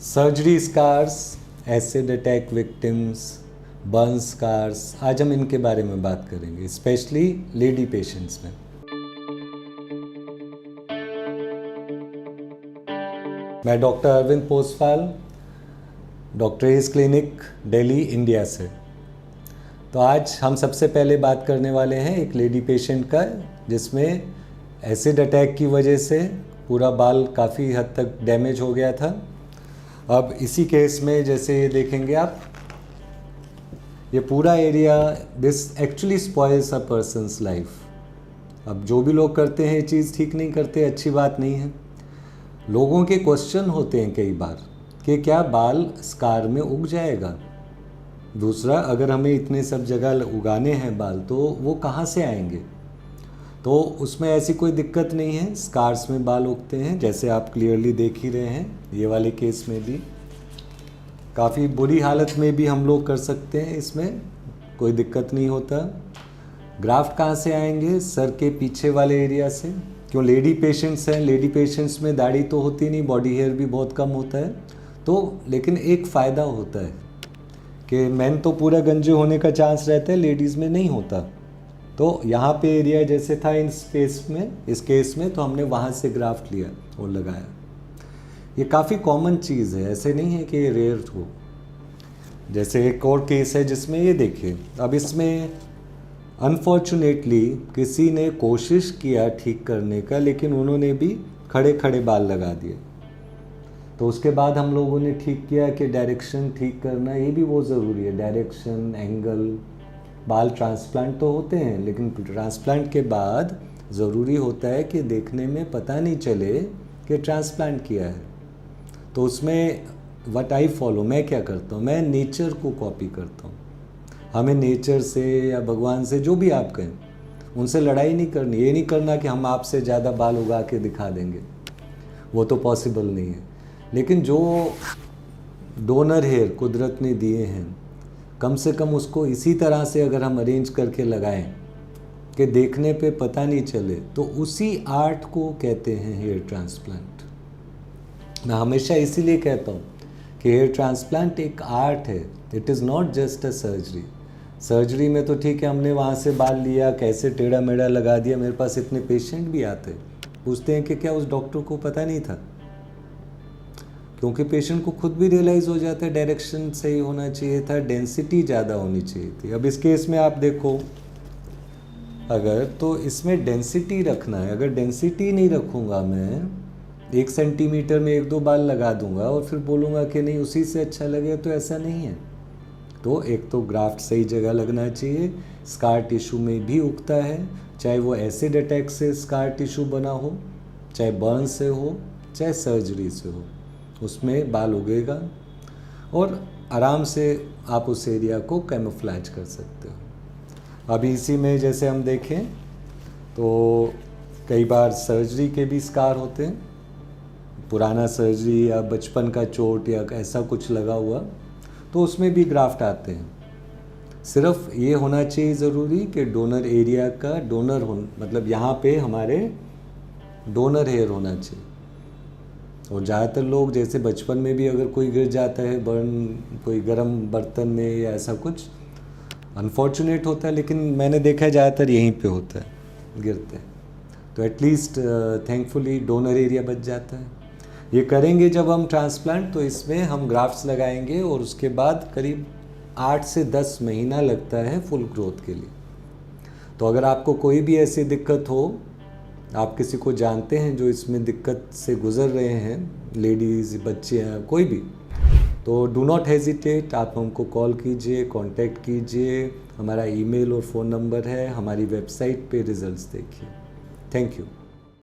Surgery scars, acid attack victims, burn scars, आज हम इनके बारे में बात करेंगे, स्पेशली लेडी पेशेंट्स में। मैं doctor Arvind Poswal, doctor S clinic, Delhi, India से। तो आज हम सबसे पहले बात करने वाले हैं एक लेडी पेशेंट का, जिसमें एसिड अटैक की वजह से पूरा बाल काफ़ी हद तक डैमेज हो गया था। अब इसी केस में जैसे ये देखेंगे आप, ये पूरा area, this actually spoils a persons life. अब जो भी लोग करते हैं ये चीज़ ठीक नहीं करते, अच्छी बात नहीं है। लोगों के क्वेश्चन होते हैं कई बार कि क्या बाल स्कार में उग जाएगा। दूसरा, अगर हमें इतने सब जगह उगाने हैं बाल, तो वो कहाँ से आएंगे। तो उसमें ऐसी कोई दिक्कत नहीं है, स्कार्स में बाल उगते हैं, जैसे आप क्लियरली देख ही रहे हैं। ये वाले केस में भी काफ़ी बुरी हालत में भी हम लोग कर सकते हैं, इसमें कोई दिक्कत नहीं होता। ग्राफ्ट कहाँ से आएंगे? सर के पीछे वाले एरिया से। क्यों? लेडी पेशेंट्स हैं, लेडी पेशेंट्स में दाढ़ी तो होती नहीं, बॉडी हेयर भी बहुत कम होता है। तो लेकिन एक फ़ायदा होता है कि मैन तो पूरा गंजे होने का चांस रहता है, लेडीज़ में नहीं होता। तो यहाँ पे एरिया जैसे था इस केस में तो हमने वहाँ से ग्राफ्ट लिया और लगाया। ये काफ़ी कॉमन चीज़ है, ऐसे नहीं है कि ये रेयर हो। जैसे एक और केस है जिसमें ये देखिए, अब इसमें अनफॉर्चुनेटली किसी ने कोशिश किया ठीक करने का, लेकिन उन्होंने भी खड़े खड़े बाल लगा दिए। तो उसके बाद हम लोगों ने ठीक किया कि डायरेक्शन ठीक करना ये भी बहुत ज़रूरी है। डायरेक्शन, एंगल, बाल ट्रांसप्लांट तो होते हैं, लेकिन ट्रांसप्लांट के बाद ज़रूरी होता है कि देखने में पता नहीं चले कि ट्रांसप्लांट किया है। तो उसमें व्हाट आई फॉलो, मैं क्या करता हूँ, मैं नेचर को कॉपी करता हूँ। हमें नेचर से या भगवान से, जो भी आप कहें, उनसे लड़ाई नहीं करनी। ये नहीं करना कि हम आपसे ज़्यादा बाल उगा के दिखा देंगे, वो तो पॉसिबल नहीं है। लेकिन जो डोनर हेयर कुदरत ने दिए हैं, कम से कम उसको इसी तरह से अगर हम अरेंज करके लगाएं कि देखने पे पता नहीं चले, तो उसी आर्ट को कहते हैं हेयर ट्रांसप्लांट। मैं हमेशा इसीलिए कहता हूँ कि हेयर ट्रांसप्लांट एक आर्ट है, it is not just a surgery. Surgery में तो ठीक है, हमने वहाँ से बाल लिया, कैसे टेढ़ा मेढ़ा लगा दिया। मेरे पास इतने पेशेंट भी आते हैं, पूछते हैं कि क्या उस डॉक्टर को पता नहीं था, क्योंकि पेशेंट को खुद भी रियलाइज़ हो जाता है डायरेक्शन सही होना चाहिए था, डेंसिटी ज़्यादा होनी चाहिए थी। अब इस केस में आप देखो, अगर तो इसमें डेंसिटी रखना है, अगर डेंसिटी नहीं रखूँगा मैं, 1 सेंटीमीटर में 1-2 बाल लगा दूंगा और फिर बोलूँगा कि नहीं उसी से अच्छा लगे, तो ऐसा नहीं है। तो एक तो ग्राफ्ट सही जगह लगना चाहिए। स्कार टिश्यू में भी उगता है, चाहे वो एसिड अटैक से स्कार टिश्यू बना हो, चाहे बर्न से हो, चाहे सर्जरी से हो, उसमें बाल उगेगा और आराम से आप उस एरिया को कैमोफ्लेज कर सकते हो। अभी इसी में जैसे हम देखें तो कई बार सर्जरी के भी स्कार होते हैं, पुराना सर्जरी या बचपन का चोट या ऐसा कुछ लगा हुआ, तो उसमें भी ग्राफ्ट आते हैं। सिर्फ ये होना चाहिए ज़रूरी कि डोनर एरिया का डोनर हो, मतलब यहाँ पे हमारे डोनर हेयर होना चाहिए। और ज़्यादातर लोग जैसे बचपन में भी अगर कोई गिर जाता है बर्न, कोई गर्म बर्तन में या ऐसा कुछ, अनफॉर्चुनेट होता है, लेकिन मैंने देखा है ज़्यादातर यहीं पे होता है, गिरते हैं। तो एटलीस्ट थैंकफुली डोनर एरिया बच जाता है। ये करेंगे जब हम ट्रांसप्लांट, तो इसमें हम ग्राफ्ट्स लगाएंगे और उसके बाद करीब 8 से 10 महीना लगता है फुल ग्रोथ के लिए। तो अगर आपको कोई भी ऐसी दिक्कत हो, आप किसी को जानते हैं जो इसमें दिक्कत से गुजर रहे हैं, लेडीज़, बच्चे हैं, कोई भी, तो डू नॉट हेजिटेट, आप हमको कॉल कीजिए, कांटेक्ट कीजिए। हमारा ईमेल और फ़ोन नंबर है, हमारी वेबसाइट पे रिजल्ट्स देखिए। Thank you.